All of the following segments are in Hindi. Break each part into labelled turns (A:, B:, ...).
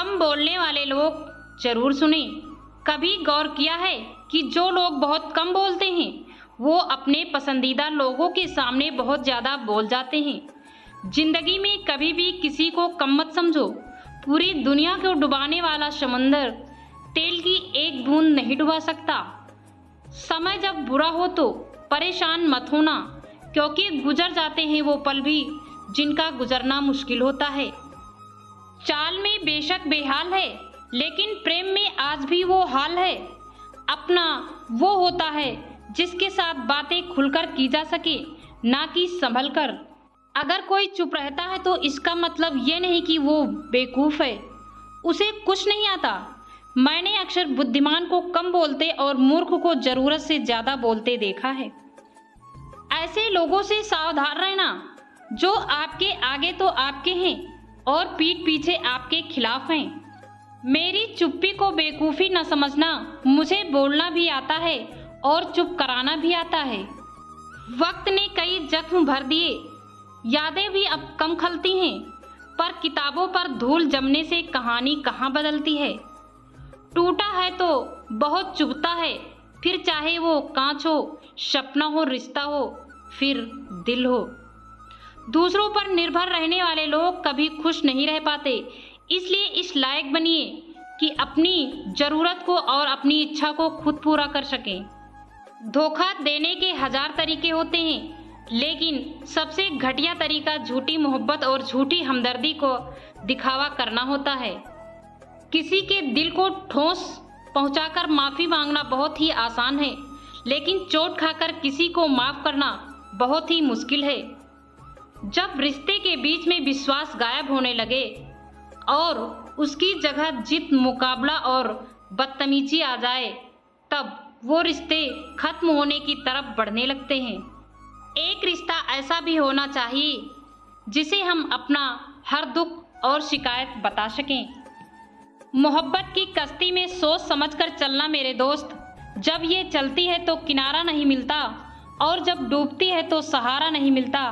A: कम बोलने वाले लोग जरूर सुने। कभी गौर किया है कि जो लोग बहुत कम बोलते हैं वो अपने पसंदीदा लोगों के सामने बहुत ज़्यादा बोल जाते हैं। जिंदगी में कभी भी किसी को कम मत समझो। पूरी दुनिया को डुबाने वाला समंदर तेल की एक बूंद नहीं डुबा सकता। समय जब बुरा हो तो परेशान मत होना, क्योंकि गुजर जाते हैं वो पल भी जिनका गुजरना मुश्किल होता है। चाल में बेशक बेहाल है, लेकिन प्रेम में आज भी वो हाल है। अपना वो होता है जिसके साथ बातें खुलकर की जा सके, ना कि संभल कर। अगर कोई चुप रहता है तो इसका मतलब ये नहीं कि वो बेवकूफ़ है, उसे कुछ नहीं आता। मैंने अक्सर बुद्धिमान को कम बोलते और मूर्ख को ज़रूरत से ज़्यादा बोलते देखा है। ऐसे लोगों से सावधान रहना जो आपके आगे तो आपके हैं और पीठ पीछे आपके खिलाफ हैं। मेरी चुप्पी को बेवकूफ़ी न समझना, मुझे बोलना भी आता है और चुप कराना भी आता है। वक्त ने कई जख्म भर दिए, यादें भी अब कम खलती हैं, पर किताबों पर धूल जमने से कहानी कहाँ बदलती है। टूटा है तो बहुत चुभता है, फिर चाहे वो कांच हो, सपना हो, रिश्ता हो, फिर दिल हो। दूसरों पर निर्भर रहने वाले लोग कभी खुश नहीं रह पाते, इसलिए इस लायक बनिए कि अपनी ज़रूरत को और अपनी इच्छा को खुद पूरा कर सकें। धोखा देने के 1000 तरीके होते हैं, लेकिन सबसे घटिया तरीका झूठी मोहब्बत और झूठी हमदर्दी को दिखावा करना होता है। किसी के दिल को ठोस पहुंचाकर माफ़ी मांगना बहुत ही आसान है, लेकिन चोट खाकर किसी को माफ़ करना बहुत ही मुश्किल है। जब रिश्ते के बीच में विश्वास गायब होने लगे और उसकी जगह जिद, मुकाबला और बदतमीजी आ जाए, तब वो रिश्ते खत्म होने की तरफ बढ़ने लगते हैं। एक रिश्ता ऐसा भी होना चाहिए जिसे हम अपना हर दुख और शिकायत बता सकें। मोहब्बत की कश्ती में सोच समझकर चलना मेरे दोस्त। जब ये चलती है तो किनारा नहीं मिलता, और जब डूबती है तो सहारा नहीं मिलता।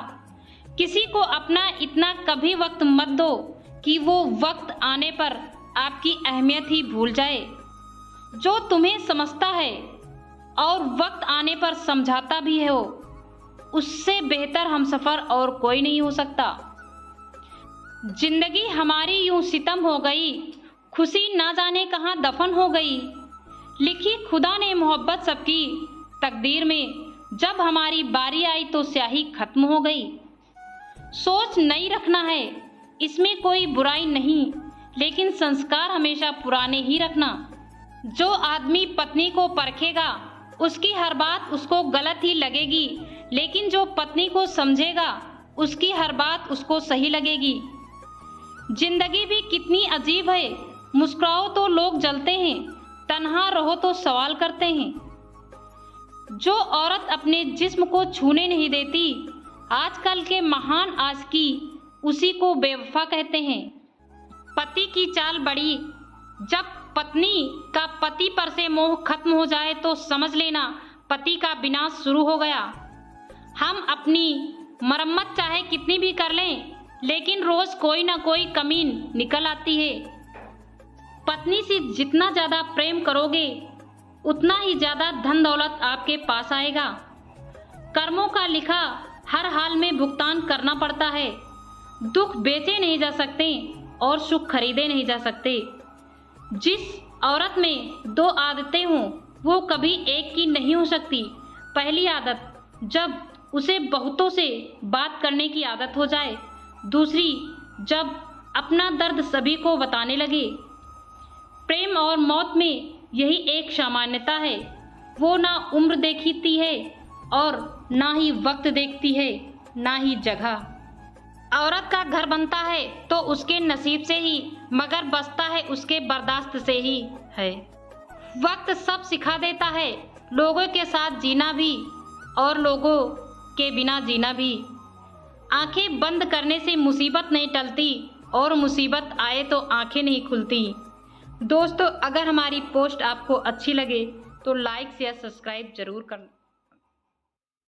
A: किसी को अपना इतना कभी वक्त मत दो कि वो वक्त आने पर आपकी अहमियत ही भूल जाए। जो तुम्हें समझता है और वक्त आने पर समझाता भी हो, उससे बेहतर हमसफर और कोई नहीं हो सकता। जिंदगी हमारी यूं सितम हो गई, खुशी ना जाने कहाँ दफन हो गई। लिखी खुदा ने मोहब्बत सबकी तकदीर में, जब हमारी बारी आई तो स्याही खत्म हो गई। सोच नई रखना है, इसमें कोई बुराई नहीं, लेकिन संस्कार हमेशा पुराने ही रखना। जो आदमी पत्नी को परखेगा उसकी हर बात उसको गलत ही लगेगी, लेकिन जो पत्नी को समझेगा उसकी हर बात उसको सही लगेगी। जिंदगी भी कितनी अजीब है, मुस्कुराओ तो लोग जलते हैं, तन्हा रहो तो सवाल करते हैं। जो औरत अपने जिस्म को छूने नहीं देती, आजकल के महान आशिकी उसी को बेवफा कहते हैं। पति की चाल बड़ी, जब पत्नी का पति पर से मोह खत्म हो जाए तो समझ लेना पति का विनाश शुरू हो गया। हम अपनी मरम्मत चाहे कितनी भी कर लें, लेकिन रोज कोई ना कोई कमी निकल आती है। पत्नी से जितना ज़्यादा प्रेम करोगे उतना ही ज़्यादा धन दौलत आपके पास आएगा। कर्मों का लिखा हर हाल में भुगतान करना पड़ता है। दुख बेचे नहीं जा सकते और सुख खरीदे नहीं जा सकते। जिस औरत में 2 आदतें हों वो कभी एक की नहीं हो सकती। पहली आदत, जब उसे बहुतों से बात करने की आदत हो जाए। दूसरी, जब अपना दर्द सभी को बताने लगे। प्रेम और मौत में यही एक सामान्यता है, वो ना उम्र देखती है और ना ही वक्त देखती है, ना ही जगह। औरत का घर बनता है तो उसके नसीब से ही, मगर बसता है उसके बर्दाश्त से ही है। वक्त सब सिखा देता है, लोगों के साथ जीना भी और लोगों के बिना जीना भी। आंखें बंद करने से मुसीबत नहीं टलती और मुसीबत आए तो आंखें नहीं खुलती। दोस्तों, अगर हमारी पोस्ट आपको अच्छी लगे तो लाइक शेयर सब्सक्राइब जरूर करना।